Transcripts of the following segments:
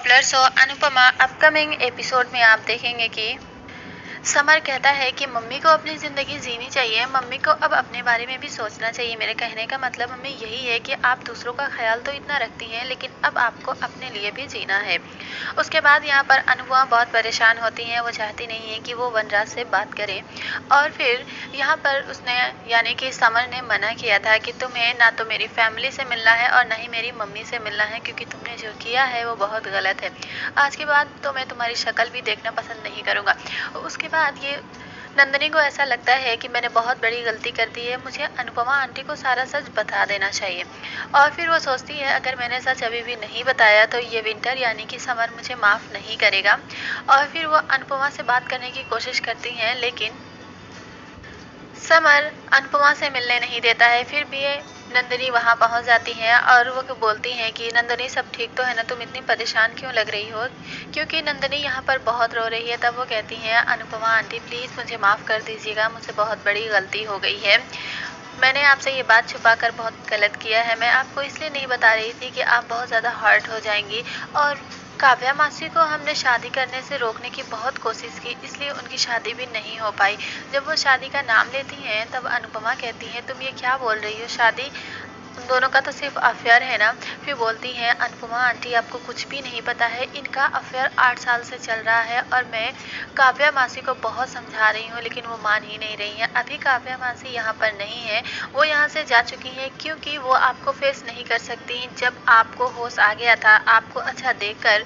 Popular show Anupama upcoming episode में आप देखेंगे कि समर कहता है कि मम्मी को अपनी ज़िंदगी जीनी चाहिए, मम्मी को अब अपने बारे में भी सोचना चाहिए। मेरे कहने का मतलब मम्मी यही है कि आप दूसरों का ख्याल तो इतना रखती हैं, लेकिन अब आपको अपने लिए भी जीना है। उसके बाद यहाँ पर अनुपमा बहुत परेशान होती हैं, वो चाहती नहीं है कि वो वनराज से बात करे। और फिर यहाँ पर उसने यानी कि समर ने मना किया था कि तुम्हें ना तो मेरी फैमिली से मिलना है और ना ही मेरी मम्मी से मिलना है, क्योंकि तुमने जो किया है वो बहुत गलत है। आज के बाद तो मैं तुम्हारी शक्ल भी देखना पसंद नहीं करूँगा। उसके बाद ये नंदिनी को ऐसा लगता है कि मैंने बहुत बड़ी गलती कर दी है, मुझे अनुपमा आंटी को सारा सच बता देना चाहिए। और फिर वो सोचती है अगर मैंने सच अभी भी नहीं बताया तो ये विंटर यानी कि समर मुझे माफ़ नहीं करेगा। और फिर वो अनुपमा से बात करने की कोशिश करती हैं, लेकिन समर अनुपमा से मिलने नहीं देता है। फिर भी नंदिनी वहां पहुंच जाती है और वो बोलती हैं कि नंदिनी सब ठीक तो है ना, तुम इतनी परेशान क्यों लग रही हो। क्योंकि नंदिनी यहाँ पर बहुत रो रही है। तब वो कहती हैं अनुपमा आंटी प्लीज़ मुझे माफ़ कर दीजिएगा, मुझसे बहुत बड़ी गलती हो गई है। मैंने आपसे ये बात छुपाकर बहुत गलत किया है। मैं आपको इसलिए नहीं बता रही थी कि आप बहुत ज़्यादा हर्ट हो जाएंगी। और काव्या मासी को हमने शादी करने से रोकने की बहुत कोशिश की, इसलिए उनकी शादी भी नहीं हो पाई। जब वो शादी का नाम लेती हैं तब अनुपमा कहती हैं तुम ये क्या बोल रही हो, शादी तुम दोनों का तो सिर्फ अफेयर है ना। फिर बोलती हैं अनुपमा आंटी आपको कुछ भी नहीं पता है, इनका अफेयर 8 साल से चल रहा है और मैं काव्या मासी को बहुत समझा रही हूँ लेकिन वो मान ही नहीं रही हैं। अभी काव्या मासी यहाँ पर नहीं है, वो यहाँ से जा चुकी हैं क्योंकि वो आपको फेस नहीं कर सकती। जब आपको होश आ गया था, आपको अच्छा देखकर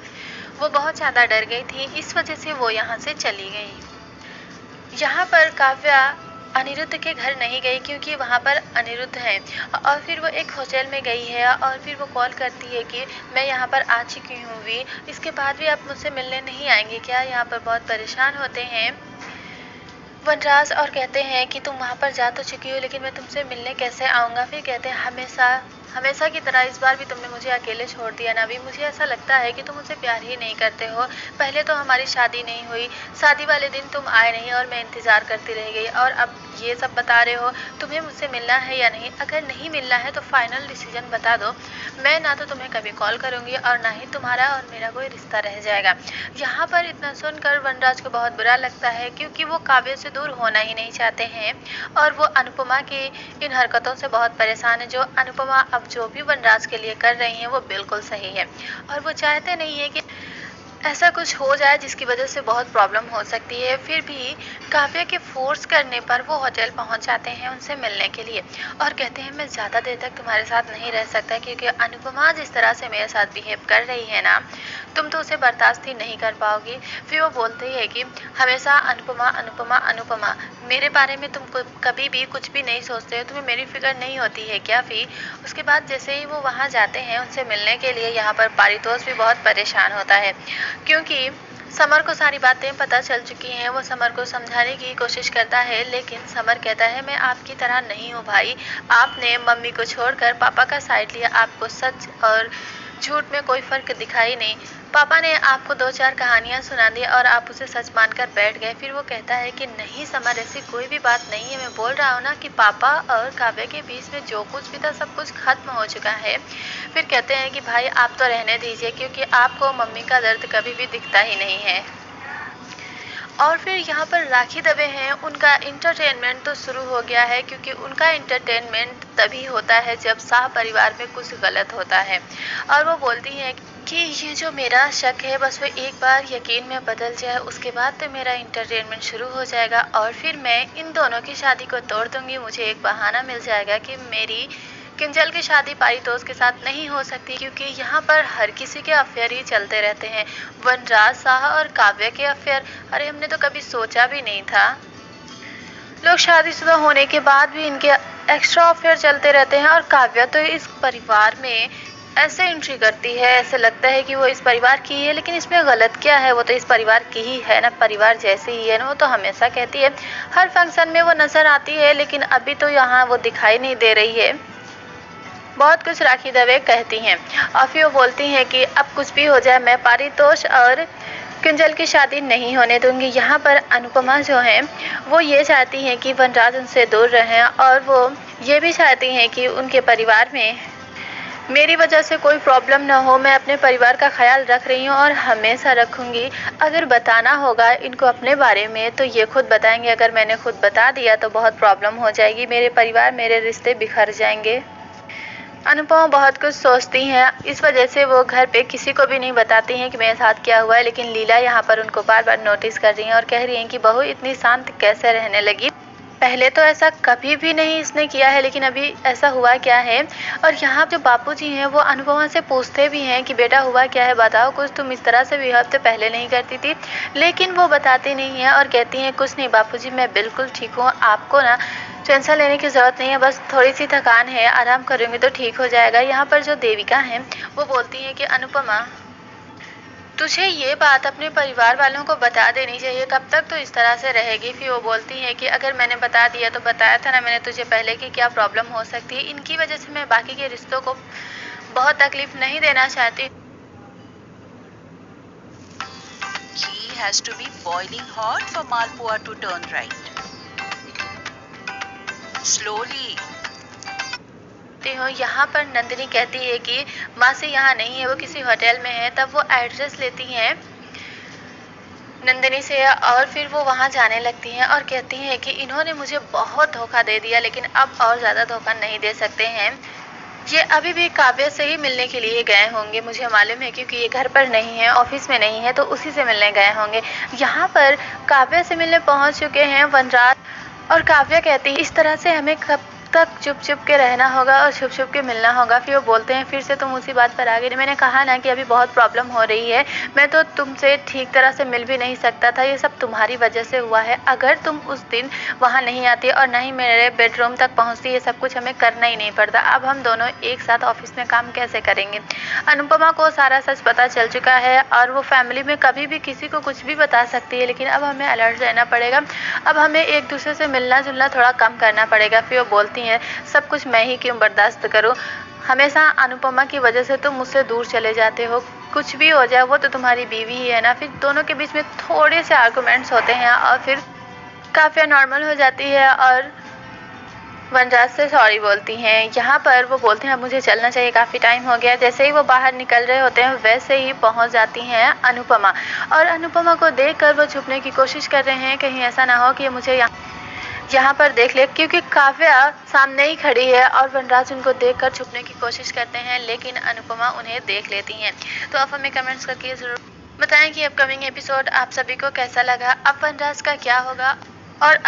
वो बहुत ज़्यादा डर गई थी, इस वजह से वो यहाँ से चली गई। यहाँ पर काव्या अनिरुद्ध के घर नहीं गई क्योंकि वहाँ पर अनिरुद्ध है। और फिर वो एक होटल में गई है और फिर वो कॉल करती है कि मैं यहाँ पर आ चुकी हूँ भी, इसके बाद भी आप मुझसे मिलने नहीं आएंगे क्या। यहाँ पर बहुत परेशान होते हैं वनराज और कहते हैं कि तुम वहाँ पर जा तो चुकी हो लेकिन मैं तुमसे मिलने कैसे आऊँगा। फिर कहते हैं हमेशा की तरह इस बार भी तुमने मुझे अकेले छोड़ दिया ना। भी मुझे ऐसा लगता है कि तुम मुझसे प्यार ही नहीं करते हो। पहले तो हमारी शादी नहीं हुई, शादी वाले दिन तुम आए नहीं और मैं इंतज़ार करती रह गई, और अब ये सब बता रहे हो। तुम्हें मुझसे मिलना है या नहीं? अगर नहीं मिलना है तो फाइनल डिसीजन बता दो। मैं ना तो तुम्हें कभी कॉल करूँगी और ना ही तुम्हारा और मेरा कोई रिश्ता रह जाएगा। यहाँ पर इतना सुनकर वनराज को बहुत बुरा लगता है क्योंकि वो काव्य से दूर होना ही नहीं चाहते हैं और वो अनुपमा की इन हरकतों से बहुत परेशान है। जो अनुपमा अब जो भी वनराज के लिए कर रही हैं वो बिल्कुल सही है और वो चाहते नहीं है कि ऐसा कुछ हो जाए जिसकी वजह से बहुत प्रॉब्लम हो सकती है। फिर भी काव्या के फोर्स करने पर वो होटल पहुंच जाते हैं उनसे मिलने के लिए और कहते हैं मैं ज़्यादा देर तक तुम्हारे साथ नहीं रह सकता क्योंकि अनुपमा जिस तरह से मेरे साथ बिहेव कर रही है ना, तुम तो उसे बर्दाश्त ही नहीं कर पाओगी। फिर वो बोलते हैं कि हमेशा अनुपमा अनुपमा अनुपमा, मेरे बारे में तुम कभी भी कुछ भी नहीं सोचते हो, तुम्हें मेरी फिक्र नहीं होती है क्या। फिर उसके बाद जैसे ही वो वहाँ जाते हैं उनसे मिलने के लिए, यहाँ पर पारितोष भी बहुत परेशान होता है क्योंकि समर को सारी बातें पता चल चुकी हैं। वो समर को समझाने की कोशिश करता है लेकिन समर कहता है मैं आपकी तरह नहीं हूँ भाई, आपने मम्मी को छोड़कर पापा का साइड लिया, आपको सच और झूठ में कोई फर्क दिखाई नहीं। पापा ने आपको 2-4 कहानियाँ सुना दी और आप उसे सच मानकर बैठ गए। फिर वो कहता है कि नहीं समर, ऐसी कोई भी बात नहीं है, मैं बोल रहा हूँ ना कि पापा और काव्य के बीच में जो कुछ भी था सब कुछ खत्म हो चुका है। फिर कहते हैं कि भाई आप तो रहने दीजिए क्योंकि आपको मम्मी का दर्द कभी भी दिखता ही नहीं है। और फिर यहाँ पर राखी दबे हैं, उनका इंटरटेनमेंट तो शुरू हो गया है क्योंकि उनका इंटरटेनमेंट तभी होता है जब शाह परिवार में कुछ गलत होता है। और वो बोलती हैं कि ये जो मेरा शक है बस वो एक बार यकीन में बदल जाए, उसके बाद तो मेरा इंटरटेनमेंट शुरू हो जाएगा और फिर मैं इन दोनों की शादी को तोड़ दूंगी। मुझे एक बहाना मिल जाएगा कि मेरी किंजल की शादी पारितोष के साथ नहीं हो सकती क्योंकि यहाँ पर हर किसी के अफेयर ही चलते रहते हैं। वनराज, शाह और काव्य के अफेयर, अरे हमने तो कभी सोचा भी नहीं था। लोग शादीशुदा होने के बाद भी इनके एक्स्ट्रा अफेयर चलते रहते हैं और काव्य तो इस परिवार में ऐसे एंट्री करती है, ऐसे लगता है कि वो इस परिवार की ही है, लेकिन इसमें गलत क्या है, वो तो इस परिवार की ही है ना, परिवार जैसे ही है ना। वो तो हमेशा कहती है, हर फंक्शन में वो नजर आती है लेकिन अभी तो यहाँ वो दिखाई नहीं दे रही है। बहुत कुछ राखी दवे कहती हैं और फिर वो बोलती हैं कि अब कुछ भी हो जाए मैं पारितोष और किंजल की शादी नहीं होने दूंगी। यहाँ पर अनुपमा जो है वो ये चाहती हैं कि वनराज उनसे दूर रहें और वो ये भी चाहती हैं कि उनके परिवार में मेरी वजह से कोई प्रॉब्लम ना हो, मैं अपने परिवार का ख्याल रख रही हूँ और हमेशा रखूँगी। अगर बताना होगा इनको अपने बारे में तो ये खुद बताएँगे, अगर मैंने खुद बता दिया तो बहुत प्रॉब्लम हो जाएगी, मेरे परिवार, मेरे रिश्ते बिखर जाएँगे। अनुपमा बहुत कुछ सोचती हैं, इस वजह से वो घर पे किसी को भी नहीं बताती हैं कि मेरे साथ क्या हुआ है, लेकिन लीला यहाँ पर उनको बार-बार नोटिस कर रही हैं और कह रही हैं कि बहू इतनी शांत कैसे रहने लगी? पहले तो ऐसा कभी भी नहीं इसने किया है, लेकिन अभी ऐसा हुआ क्या है? और यहाँ जो बापूजी हैं वो अनुपमा से पूछते भी हैं कि बेटा हुआ क्या है, बताओ कुछ, तुम इस तरह से बिहेव तो पहले नहीं करती थी। लेकिन वो बताती नहीं है और कहती हैं कुछ नहीं बापूजी, मैं बिल्कुल ठीक हूँ, आपको ना टेंशन लेने की ज़रूरत नहीं है, बस थोड़ी सी थकान है, आराम करूँगी तो ठीक हो जाएगा। यहाँ पर जो देविका हैं वो बोलती हैं कि अनुपमा, तुझे ये बात अपने परिवार वालों को बता देनी चाहिए, कब तक तो इस तरह से रहेगी? फिर वो बोलती है कि अगर मैंने बता दिया तो बताया था ना मैंने तुझे पहले कि क्या प्रॉब्लम हो सकती है, इनकी वजह से मैं बाकी के रिश्तों को बहुत तकलीफ नहीं देना चाहती। Ghee has to be boiling hot for malpua to turn right. Slowly. हूँ यहाँ पर नंदिनी कहती है कि मासी यहाँ नहीं है, वो किसी होटल में है। तब वो एड्रेस लेती हैं नंदिनी से और फिर वो वहाँ जाने लगती हैं और कहती हैं कि इन्होंने मुझे बहुत धोखा दे दिया, लेकिन अब और ज़्यादा धोखा नहीं दे सकते हैं। ये अभी भी काव्या से ही मिलने के लिए गए होंगे, मुझे मालूम है, क्योंकि ये घर पर नहीं है, ऑफिस में नहीं है, तो उसी से मिलने गए होंगे। यहाँ पर काव्या से मिलने पहुँच चुके हैं वनराज और काव्या कहती है इस तरह से हमें कब तक चुप चुप के रहना होगा और छुप छुप के मिलना होगा। फिर वो बोलते हैं फिर से तुम उसी बात पर आ गई, मैंने कहा ना कि अभी बहुत प्रॉब्लम हो रही है, मैं तो तुमसे ठीक तरह से मिल भी नहीं सकता था, ये सब तुम्हारी वजह से हुआ है। अगर तुम उस दिन वहाँ नहीं आती और ना ही मेरे बेडरूम तक पहुँचती, ये सब कुछ हमें करना ही नहीं पड़ता। अब हम दोनों एक साथ ऑफिस में काम कैसे करेंगे? अनुपमा को सारा सच पता चल चुका है और वो फैमिली में कभी भी किसी को कुछ भी बता सकती है, लेकिन अब हमें अलर्ट रहना पड़ेगा, अब हमें एक दूसरे से मिलना जुलना थोड़ा कम करना पड़ेगा। फिर वो बोलती हैं सब कुछ मैं ही क्यों बर्दाश्त करूं, हमेशा अनुपमा की वजह से तुम मुझसे दूर चले जाते हो, कुछ भी हो जाए वो तो तुम्हारी बीवी ही है ना। फिर दोनों के बीच में थोड़े से आर्गुमेंट्स होते हैं और फिर काफ़ी नॉर्मल हो जाती है और वनराज से सॉरी बोलती हैं। यहाँ पर वो बोलते हैं अब मुझे चलना चाहिए, काफ़ी टाइम हो गया। जैसे ही वो बाहर निकल रहे होते हैं वैसे ही पहुँच जाती हैं अनुपमा और अनुपमा को देखकर वो छुपने की कोशिश कर रहे हैं, कहीं ऐसा ना हो कि मुझे यहाँ पर देख ले, क्योंकि काव्या सामने ही खड़ी है और वनराज उनको देखकर छुपने की कोशिश करते हैं, लेकिन अनुपमा उन्हें देख लेती हैं। तो आप हमें कमेंट्स करके ज़रूर बताएं कि अपकमिंग एपिसोड आप सभी को कैसा लगा, अब वनराज का क्या होगा और